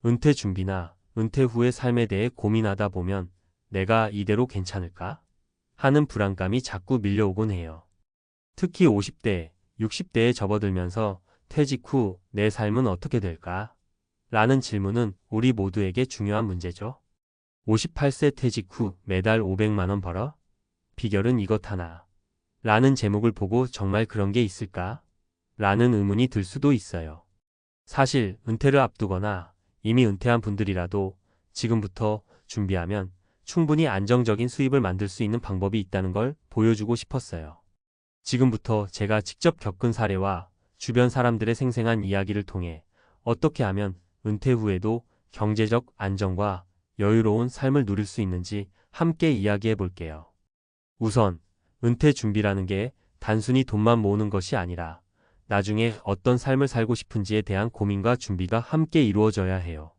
은퇴 준비나 은퇴 후의 삶에 대해 고민하다 보면 내가 이대로 괜찮을까? 하는 불안감이 자꾸 밀려오곤 해요. 특히 50대, 60대에 접어들면서 퇴직 후 내 삶은 어떻게 될까? 라는 질문은 우리 모두에게 중요한 문제죠. 58세 퇴직 후 매달 500만 원 벌어? 비결은 이것 하나. 라는 제목을 보고 정말 그런 게 있을까? 라는 의문이 들 수도 있어요. 사실 은퇴를 앞두거나 이미 은퇴한 분들이라도 지금부터 준비하면 충분히 안정적인 수입을 만들 수 있는 방법이 있다는 걸 보여주고 싶었어요. 지금부터 제가 직접 겪은 사례와 주변 사람들의 생생한 이야기를 통해 어떻게 하면 은퇴 후에도 경제적 안정과 여유로운 삶을 누릴 수 있는지 함께 이야기해 볼게요. 우선 은퇴 준비라는 게 단순히 돈만 모으는 것이 아니라 나중에 어떤 삶을 살고 싶은지에 대한 고민과 준비가 함께 이루어져야 해요.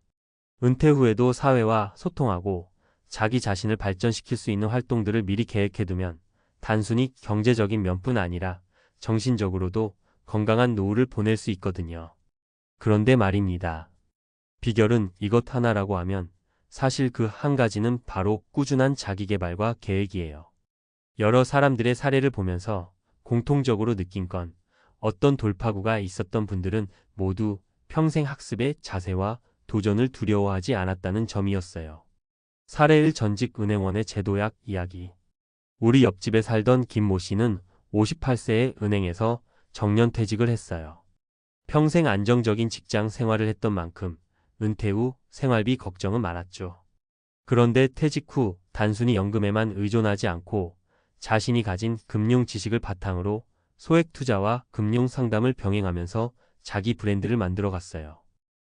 은퇴 후에도 사회와 소통하고 자기 자신을 발전시킬 수 있는 활동들을 미리 계획해두면 단순히 경제적인 면뿐 아니라 정신적으로도 건강한 노후를 보낼 수 있거든요. 그런데 말입니다. 비결은 이것 하나라고 하면 사실 그 한 가지는 바로 꾸준한 자기계발과 계획이에요. 여러 사람들의 사례를 보면서 공통적으로 느낀 건 어떤 돌파구가 있었던 분들은 모두 평생 학습의 자세와 도전을 두려워하지 않았다는 점이었어요. 사례 1 전직 은행원의 제도약 이야기. 우리 옆집에 살던 김모 씨는 58세에 은행에서 정년퇴직을 했어요. 평생 안정적인 직장 생활을 했던 만큼 은퇴 후 생활비 걱정은 많았죠. 그런데 퇴직 후 단순히 연금에만 의존하지 않고 자신이 가진 금융 지식을 바탕으로 소액 투자와 금융 상담을 병행하면서 자기 브랜드를 만들어 갔어요.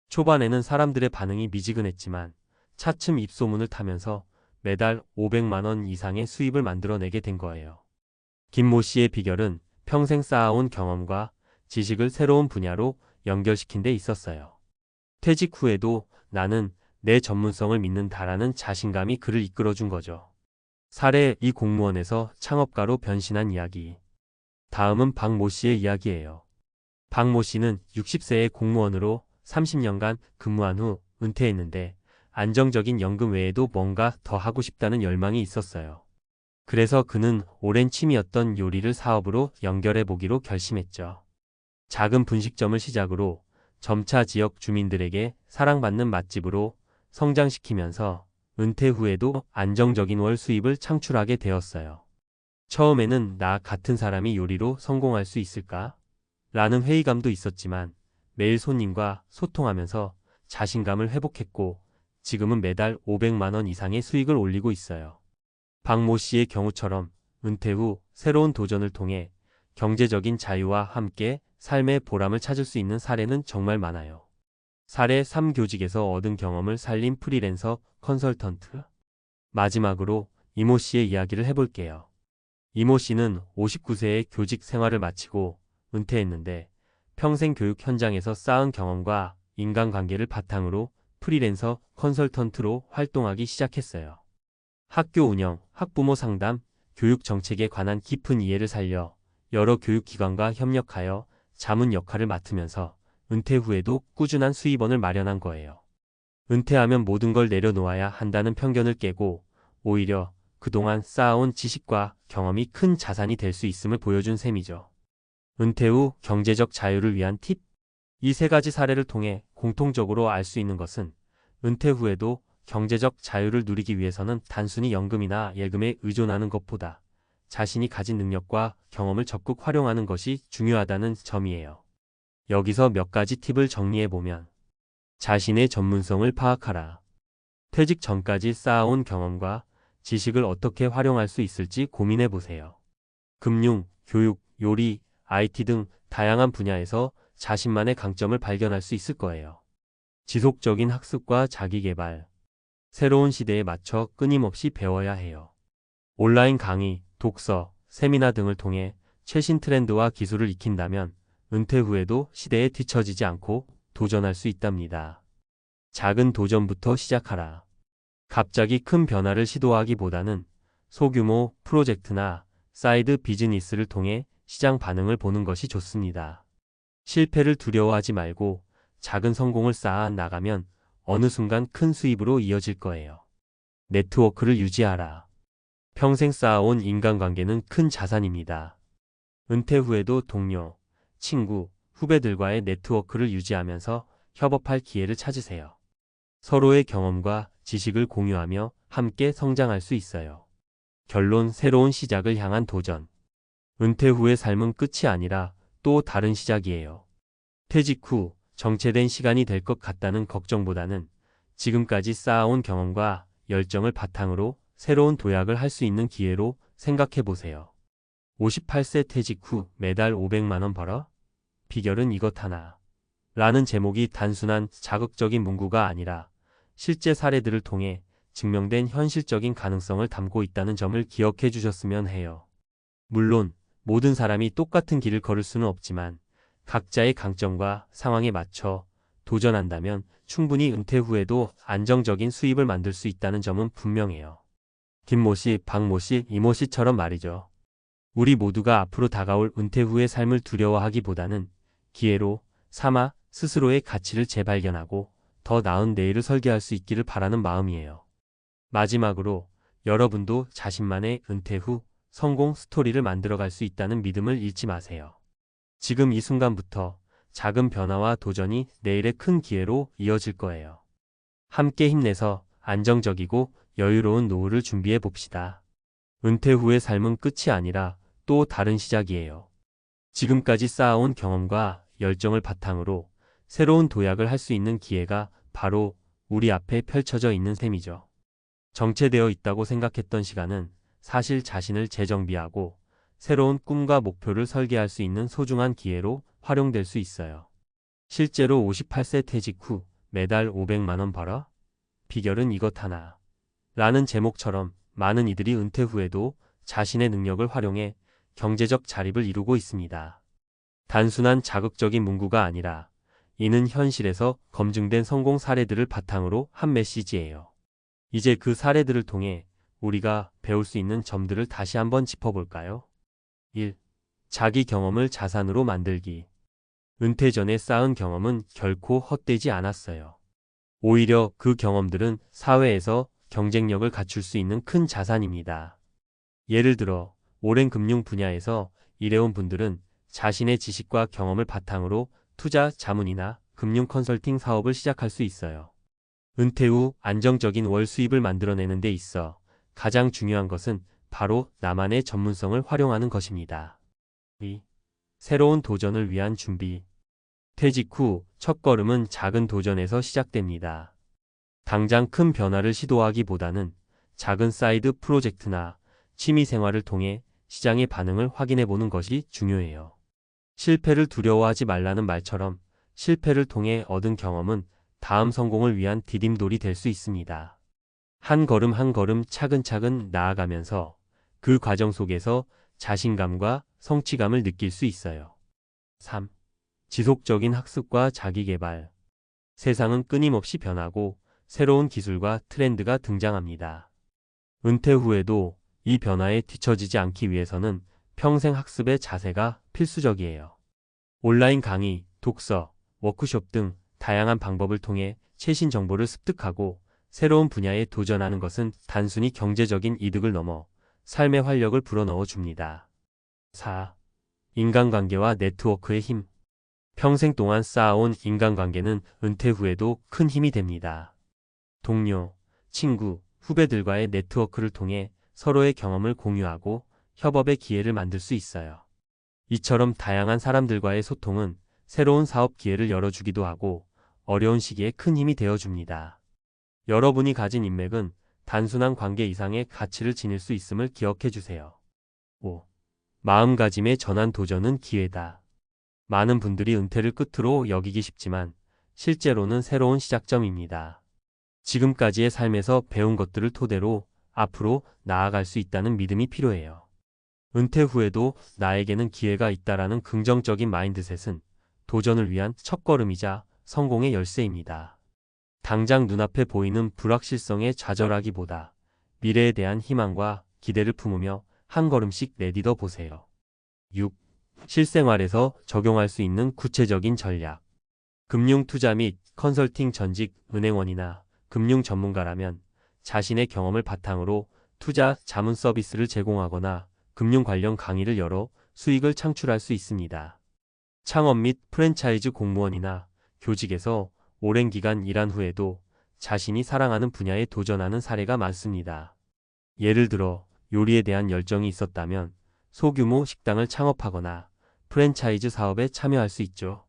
초반에는 사람들의 반응이 미지근했지만 차츰 입소문을 타면서 매달 500만 원 이상의 수입을 만들어내게 된 거예요. 김모 씨의 비결은 평생 쌓아온 경험과 지식을 새로운 분야로 연결시킨 데 있었어요. 퇴직 후에도 나는 내 전문성을 믿는다라는 자신감이 그를 이끌어준 거죠. 사례 2 공무원에서 창업가로 변신한 이야기. 다음은 박모 씨의 이야기예요. 박모 씨는 60세의 공무원으로 30년간 근무한 후 은퇴했는데 안정적인 연금 외에도 뭔가 더 하고 싶다는 열망이 있었어요. 그래서 그는 오랜 취미였던 요리를 사업으로 연결해 보기로 결심했죠. 작은 분식점을 시작으로 점차 지역 주민들에게 사랑받는 맛집으로 성장시키면서 은퇴 후에도 안정적인 월 수입을 창출하게 되었어요. 처음에는 나 같은 사람이 요리로 성공할 수 있을까? 라는 회의감도 있었지만 매일 손님과 소통하면서 자신감을 회복했고 지금은 매달 500만 원 이상의 수익을 올리고 있어요. 박모 씨의 경우처럼 은퇴 후 새로운 도전을 통해 경제적인 자유와 함께 삶의 보람을 찾을 수 있는 사례는 정말 많아요. 사례 3 교직에서 얻은 경험을 살린 프리랜서 컨설턴트. 마지막으로 이모 씨의 이야기를 해볼게요. 이모 씨는 59세에 교직 생활을 마치고 은퇴했는데 평생 교육 현장에서 쌓은 경험과 인간관계를 바탕으로 프리랜서 컨설턴트로 활동하기 시작했어요. 학교 운영, 학부모 상담, 교육 정책에 관한 깊은 이해를 살려 여러 교육기관과 협력하여 자문 역할을 맡으면서 은퇴 후에도 꾸준한 수입원을 마련한 거예요. 은퇴하면 모든 걸 내려놓아야 한다는 편견을 깨고 오히려 그동안 쌓아온 지식과 경험이 큰 자산이 될 수 있음을 보여준 셈이죠. 은퇴 후 경제적 자유를 위한 팁? 이 세 가지 사례를 통해 공통적으로 알 수 있는 것은 은퇴 후에도 경제적 자유를 누리기 위해서는 단순히 연금이나 예금에 의존하는 것보다 자신이 가진 능력과 경험을 적극 활용하는 것이 중요하다는 점이에요. 여기서 몇 가지 팁을 정리해보면 자신의 전문성을 파악하라. 퇴직 전까지 쌓아온 경험과 지식을 어떻게 활용할 수 있을지 고민해보세요. 금융, 교육, 요리, IT 등 다양한 분야에서 자신만의 강점을 발견할 수 있을 거예요. 지속적인 학습과 자기계발. 새로운 시대에 맞춰 끊임없이 배워야 해요. 온라인 강의, 독서, 세미나 등을 통해 최신 트렌드와 기술을 익힌다면 은퇴 후에도 시대에 뒤처지지 않고 도전할 수 있답니다. 작은 도전부터 시작하라. 갑자기 큰 변화를 시도하기보다는 소규모 프로젝트나 사이드 비즈니스를 통해 시장 반응을 보는 것이 좋습니다. 실패를 두려워하지 말고 작은 성공을 쌓아 나가면 어느 순간 큰 수입으로 이어질 거예요. 네트워크를 유지하라. 평생 쌓아온 인간관계는 큰 자산입니다. 은퇴 후에도 동료, 친구, 후배들과의 네트워크를 유지하면서 협업할 기회를 찾으세요. 서로의 경험과 지식을 공유하며 함께 성장할 수 있어요. 결론, 새로운 시작을 향한 도전. 은퇴 후의 삶은 끝이 아니라 또 다른 시작이에요. 퇴직 후 정체된 시간이 될 것 같다는 걱정보다는 지금까지 쌓아온 경험과 열정을 바탕으로 새로운 도약을 할 수 있는 기회로 생각해 보세요. 58세 퇴직 후 매달 500만 원 벌어? 비결은 이것 하나. 라는 제목이 단순한 자극적인 문구가 아니라 실제 사례들을 통해 증명된 현실적인 가능성을 담고 있다는 점을 기억해 주셨으면 해요. 물론 모든 사람이 똑같은 길을 걸을 수는 없지만 각자의 강점과 상황에 맞춰 도전한다면 충분히 은퇴 후에도 안정적인 수입을 만들 수 있다는 점은 분명해요. 김모 씨, 박모 씨, 이모 씨처럼 말이죠. 우리 모두가 앞으로 다가올 은퇴 후의 삶을 두려워하기보다는 기회로 삼아 스스로의 가치를 재발견하고 더 나은 내일을 설계할 수 있기를 바라는 마음이에요. 마지막으로 여러분도 자신만의 은퇴 후 성공 스토리를 만들어갈 수 있다는 믿음을 잃지 마세요. 지금 이 순간부터 작은 변화와 도전이 내일의 큰 기회로 이어질 거예요. 함께 힘내서 안정적이고 여유로운 노후를 준비해 봅시다. 은퇴 후의 삶은 끝이 아니라 또 다른 시작이에요. 지금까지 쌓아온 경험과 열정을 바탕으로 새로운 도약을 할 수 있는 기회가 바로 우리 앞에 펼쳐져 있는 셈이죠. 정체되어 있다고 생각했던 시간은 사실 자신을 재정비하고 새로운 꿈과 목표를 설계할 수 있는 소중한 기회로 활용될 수 있어요. 실제로 58세 퇴직 후 매달 500만 원 벌어? 비결은 이것 하나. 라는 제목처럼 많은 이들이 은퇴 후에도 자신의 능력을 활용해 경제적 자립을 이루고 있습니다. 단순한 자극적인 문구가 아니라 이는 현실에서 검증된 성공 사례들을 바탕으로 한 메시지예요. 이제 그 사례들을 통해 우리가 배울 수 있는 점들을 다시 한번 짚어볼까요? 1. 자기 경험을 자산으로 만들기. 은퇴 전에 쌓은 경험은 결코 헛되지 않았어요. 오히려 그 경험들은 사회에서 경쟁력을 갖출 수 있는 큰 자산입니다. 예를 들어 오랜 금융 분야에서 일해온 분들은 자신의 지식과 경험을 바탕으로 투자 자문이나 금융 컨설팅 사업을 시작할 수 있어요. 은퇴 후 안정적인 월 수입을 만들어내는 데 있어 가장 중요한 것은 바로 나만의 전문성을 활용하는 것입니다. 2. 새로운 도전을 위한 준비. 퇴직 후 첫걸음은 작은 도전에서 시작됩니다. 당장 큰 변화를 시도하기보다는 작은 사이드 프로젝트나 취미 생활을 통해 시장의 반응을 확인해 보는 것이 중요해요. 실패를 두려워하지 말라는 말처럼 실패를 통해 얻은 경험은 다음 성공을 위한 디딤돌이 될 수 있습니다. 한 걸음 한 걸음 차근차근 나아가면서 그 과정 속에서 자신감과 성취감을 느낄 수 있어요. 3. 지속적인 학습과 자기개발. 세상은 끊임없이 변하고 새로운 기술과 트렌드가 등장합니다. 은퇴 후에도 이 변화에 뒤처지지 않기 위해서는 평생 학습의 자세가 필수적이에요. 온라인 강의, 독서, 워크숍 등 다양한 방법을 통해 최신 정보를 습득하고 새로운 분야에 도전하는 것은 단순히 경제적인 이득을 넘어 삶의 활력을 불어넣어 줍니다. 4. 인간관계와 네트워크의 힘. 평생 동안 쌓아온 인간관계는 은퇴 후에도 큰 힘이 됩니다. 동료, 친구, 후배들과의 네트워크를 통해 서로의 경험을 공유하고 협업의 기회를 만들 수 있어요. 이처럼 다양한 사람들과의 소통은 새로운 사업 기회를 열어주기도 하고 어려운 시기에 큰 힘이 되어줍니다. 여러분이 가진 인맥은 단순한 관계 이상의 가치를 지닐 수 있음을 기억해 주세요. 5. 마음가짐의 전환. 도전은 기회다. 많은 분들이 은퇴를 끝으로 여기기 쉽지만 실제로는 새로운 시작점입니다. 지금까지의 삶에서 배운 것들을 토대로 앞으로 나아갈 수 있다는 믿음이 필요해요. 은퇴 후에도 나에게는 기회가 있다라는 긍정적인 마인드셋은 도전을 위한 첫걸음이자 성공의 열쇠입니다. 당장 눈앞에 보이는 불확실성에 좌절하기보다 미래에 대한 희망과 기대를 품으며 한 걸음씩 내딛어 보세요. 6. 실생활에서 적용할 수 있는 구체적인 전략. 금융 투자 및 컨설팅 전직 은행원이나 금융 전문가라면 자신의 경험을 바탕으로 투자 자문 서비스를 제공하거나 금융 관련 강의를 열어 수익을 창출할 수 있습니다. 창업 및 프랜차이즈 공무원이나 교직에서 오랜 기간 일한 후에도 자신이 사랑하는 분야에 도전하는 사례가 많습니다. 예를 들어 요리에 대한 열정이 있었다면 소규모 식당을 창업하거나 프랜차이즈 사업에 참여할 수 있죠.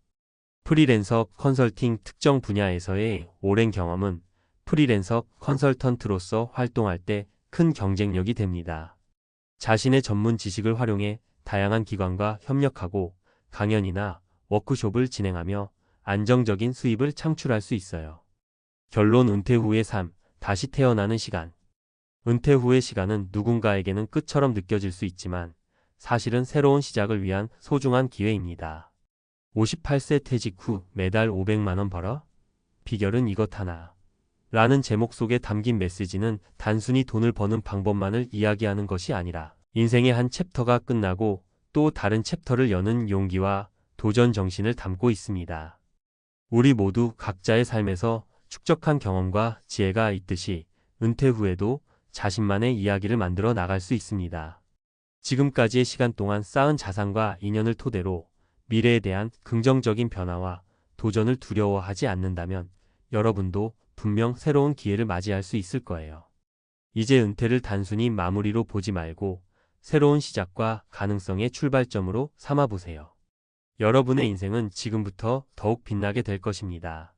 프리랜서 컨설팅 특정 분야에서의 오랜 경험은 프리랜서 컨설턴트로서 활동할 때 큰 경쟁력이 됩니다. 자신의 전문 지식을 활용해 다양한 기관과 협력하고 강연이나 워크숍을 진행하며 안정적인 수입을 창출할 수 있어요. 결론 은퇴 후의 삶, 다시 태어나는 시간. 은퇴 후의 시간은 누군가에게는 끝처럼 느껴질 수 있지만 사실은 새로운 시작을 위한 소중한 기회입니다. 58세 퇴직 후 매달 500만 원 벌어? 비결은 이것 하나. 라는 제목 속에 담긴 메시지는 단순히 돈을 버는 방법만을 이야기하는 것이 아니라 인생의 한 챕터가 끝나고 또 다른 챕터를 여는 용기와 도전 정신을 담고 있습니다. 우리 모두 각자의 삶에서 축적한 경험과 지혜가 있듯이 은퇴 후에도 자신만의 이야기를 만들어 나갈 수 있습니다. 지금까지의 시간 동안 쌓은 자산과 인연을 토대로 미래에 대한 긍정적인 변화와 도전을 두려워하지 않는다면 여러분도 분명 새로운 기회를 맞이할 수 있을 거예요. 이제 은퇴를 단순히 마무리로 보지 말고 새로운 시작과 가능성의 출발점으로 삼아보세요. 여러분의 인생은 지금부터 더욱 빛나게 될 것입니다.